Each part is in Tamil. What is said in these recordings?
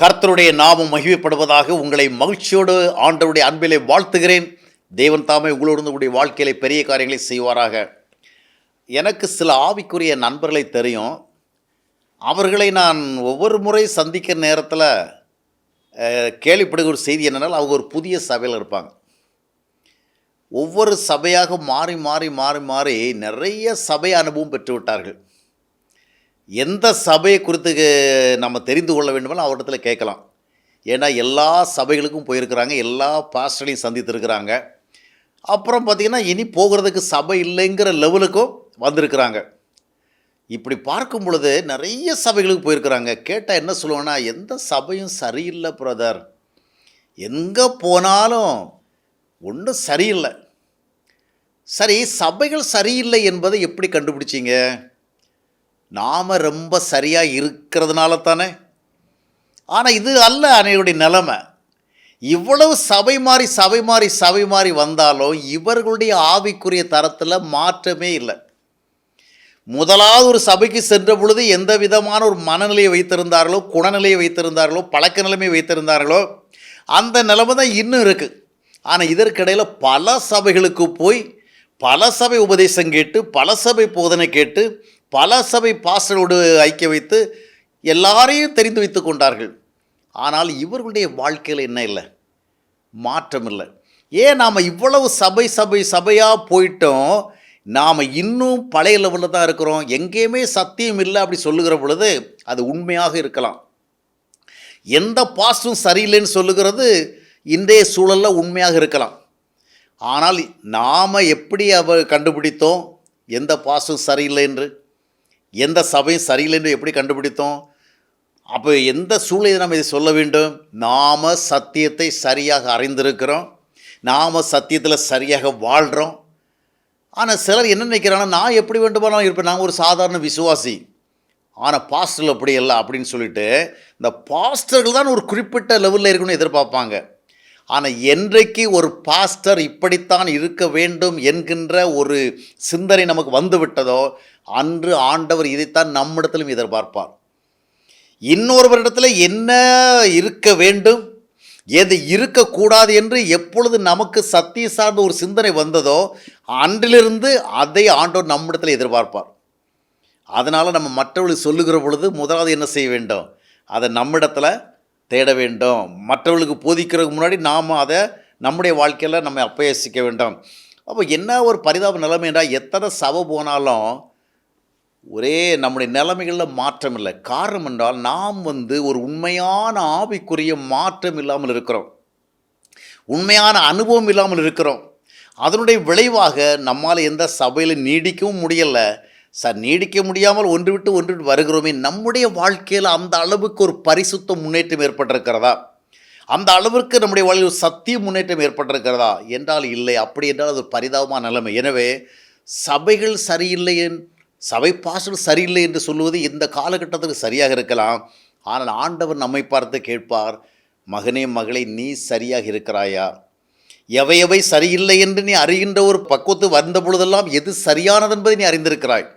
கர்த்தருடைய நாமம் மகிமைப்படுவதாக உங்களை மகிழ்ச்சியோடு ஆண்டவருடைய அன்பிலே வாழ்த்துகிறேன். தேவன் தாமே உங்களோடு உங்களுடைய வாழ்க்கையிலே பெரிய காரியங்களை செய்வாராக. எனக்கு சில ஆவிக்குரிய நண்பர்களை தெரியும். அவர்களை நான் ஒவ்வொரு முறை சந்திக்கிற நேரத்தில் கேள்விப்படுகிற ஒரு செய்தி என்னென்னால், அவங்க ஒரு புதிய சபையில் இருப்பாங்க. ஒவ்வொரு சபையாக மாறி மாறி மாறி மாறி நிறைய சபை அனுபவம் பெற்று விட்டார்கள். எந்த சபையை குறித்து நம்ம தெரிந்து கொள்ள வேண்டுமானால் அவரிடத்துல கேட்கலாம். ஏன்னா எல்லா சபைகளுக்கும் போயிருக்கிறாங்க, எல்லா பாஸ்டரையும் சந்தித்திருக்கிறாங்க. அப்புறம் பார்த்திங்கன்னா இனி போகிறதுக்கு சபை இல்லைங்கிற லெவலுக்கும் வந்திருக்கிறாங்க. இப்படி பார்க்கும் பொழுது நிறைய சபைகளுக்கு போயிருக்கிறாங்க. கேட்டால் என்ன சொல்லுவேன்னா, எந்த சபையும் சரியில்லை பிரதர், எங்கே போனாலும் ஒன்றும் சரியில்லை. சரி, சபைகள் சரியில்லை என்பதை எப்படி கண்டுபிடிச்சிங்க? நாம் ரொம்ப சரியாக இருக்கிறதுனால தானே. ஆனால் இது அல்ல அன்னையுடைய நிலைமை. இவ்வளவு சபை மாறி சபை மாறி சபை மாறி வந்தாலும் இவர்களுடைய ஆவிக்குரிய தரத்தில் மாற்றமே இல்லை. முதலாவது ஒரு சபைக்கு சென்ற பொழுது எந்த விதமான ஒரு மனநிலையை வைத்திருந்தார்களோ, குணநிலையை வைத்திருந்தார்களோ, பழக்க நிலைமையை வைத்திருந்தார்களோ, அந்த நிலைமை தான் இன்னும் இருக்குது. ஆனால் இதற்கிடையில் பல சபைகளுக்கு போய் பல சபை உபதேசம் கேட்டு, பல சபை போதனை கேட்டு, பல சபை பாஸ்டரோடு ஐக்கிய வைத்து எல்லாரையும் தெரிந்து வைத்து கொண்டார்கள். ஆனால் இவர்களுடைய வாழ்க்கையில் என்ன இல்லை? மாற்றம் இல்லை. ஏன் நாம் இவ்வளவு சபை சபை சபையாக போயிட்டோம், நாம் இன்னும் பழைய லெவலில் தான் இருக்கிறோம். எங்கேயுமே சத்தியம் இல்லை அப்படி சொல்லுகிற பொழுது அது உண்மையாக இருக்கலாம். எந்த பாஸ்டும் சரியில்லைன்னு சொல்லுகிறது இன்றைய சூழலில் உண்மையாக இருக்கலாம். ஆனால் நாம் எப்படி கண்டுபிடித்தோம் எந்த பாஸ்டும் சரியில்லை என்று, எந்த சபையும் சரியில்லை என்று எப்படி கண்டுபிடித்தோம்? அப்போ எந்த சூழ்நிலை நாம் இதை சொல்ல வேண்டும்? நாம் சத்தியத்தை சரியாக அறிந்திருக்கிறோம், நாம் சத்தியத்தில் சரியாக வாழ்கிறோம். ஆனால் சிலர் என்ன நினைக்கிறாங்கன்னா, நான் எப்படி வேண்டுமானாலும் இருப்பேன், நான் ஒரு சாதாரண விசுவாசி, ஆனால் பாஸ்டர்கள் அப்படி இல்லை அப்படின்னு சொல்லிட்டு இந்த பாஸ்டர்கள் தான் ஒரு குறிப்பிட்ட லெவலில் இருக்கணும்னு எதிர்பார்ப்பாங்க. ஆனால் என்றைக்கு ஒரு பாஸ்டர் இப்படித்தான் இருக்க வேண்டும் என்கின்ற ஒரு சிந்தனை நமக்கு வந்து விட்டதோ, அன்று ஆண்டவர் இதைத்தான் நம்மிடத்திலும் எதிர்பார்ப்பார். இன்னொருவரிடத்தில் என்ன இருக்க வேண்டும், எது இருக்கக்கூடாது என்று எப்பொழுது நமக்கு சத்திய சார்ந்த ஒரு சிந்தனை வந்ததோ அன்றிலிருந்து அதை ஆண்டவர் நம்மிடத்தில் எதிர்பார்ப்பார். அதனால் நம்ம மற்றவர்களுக்கு சொல்லுகிற பொழுது முதலாவது என்ன செய்ய வேண்டும்? அதை நம்மிடத்தில் தேட வேண்டும். மற்றவர்களுக்கு போதிக்கிறதுக்கு முன்னாடி நாம் அதை நம்முடைய வாழ்க்கையில் நம்ம அபேசிக்க வேண்டும். அப்போ என்ன ஒரு பரிதாப நிலைமை என்றால், எத்தனை சபை போனாலும் ஒரே நம்முடைய நிலைமைகளில் மாற்றம் இல்லை. காரணம் என்றால் நாம் ஒரு உண்மையான ஆவிக்குரிய மாற்றம் இல்லாமல் இருக்கிறோம், உண்மையான அனுபவம் இல்லாமல் இருக்கிறோம். அதனுடைய விளைவாக நம்மால் எந்த சபையில் நீடிக்கவும் முடியலை. நீடிக்க முடியாமல் ஒன்று விட்டு வருகிறோமே. நம்முடைய வாழ்க்கையில் அந்த அளவுக்கு ஒரு பரிசுத்த முன்னேற்றம் ஏற்பட்டிருக்கிறதா? அந்த அளவிற்கு நம்முடைய வாழ்க்கையில் ஒரு சத்திய முன்னேற்றம் ஏற்பட்டிருக்கிறதா என்றால் இல்லை. அப்படி என்றால் அது ஒரு பரிதாபமான நிலைமை. எனவே சபைகள் சரியில்லை, சபை பாஸ்டர் சரியில்லை என்று சொல்லுவது இந்த காலகட்டத்துக்கு சரியாக இருக்கலாம். ஆனால் ஆண்டவர் நம்மை பார்த்து கேட்பார், மகனே மகளே, நீ சரியாக இருக்கிறாயா? எவை சரியில்லை என்று நீ அறிகின்ற ஒரு பக்குவத்து வந்த பொழுதெல்லாம் எது சரியானது என்பதை நீ அறிந்திருக்கிறாய்,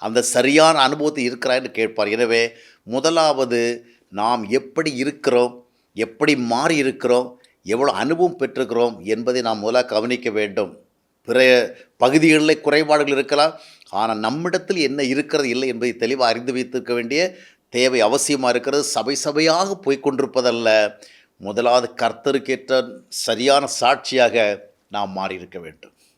அந்த சரியான அனுபவத்தை இருக்கிறாய் என்று கேட்பார். எனவே முதலாவது நாம் எப்படி இருக்கிறோம், எப்படி மாறி இருக்கிறோம், எவ்வளோ அனுபவம் பெற்றிருக்கிறோம் என்பதை நாம் முதலாக கவனிக்க வேண்டும். பிற பகுதிகளில் குறைபாடுகள் இருக்கலாம், ஆனால் நம்மிடத்தில் என்ன இருக்கிறது இல்லை என்பதை தெளிவாக அறிந்து வைத்திருக்க வேண்டிய தேவை அவசியமாக இருக்கிறது. சபை சபையாக போய்கொண்டிருப்பதல்ல, முதலாவது கர்த்தருக்கேற்ற சரியான சாட்சியாக நாம் மாறியிருக்க வேண்டும்.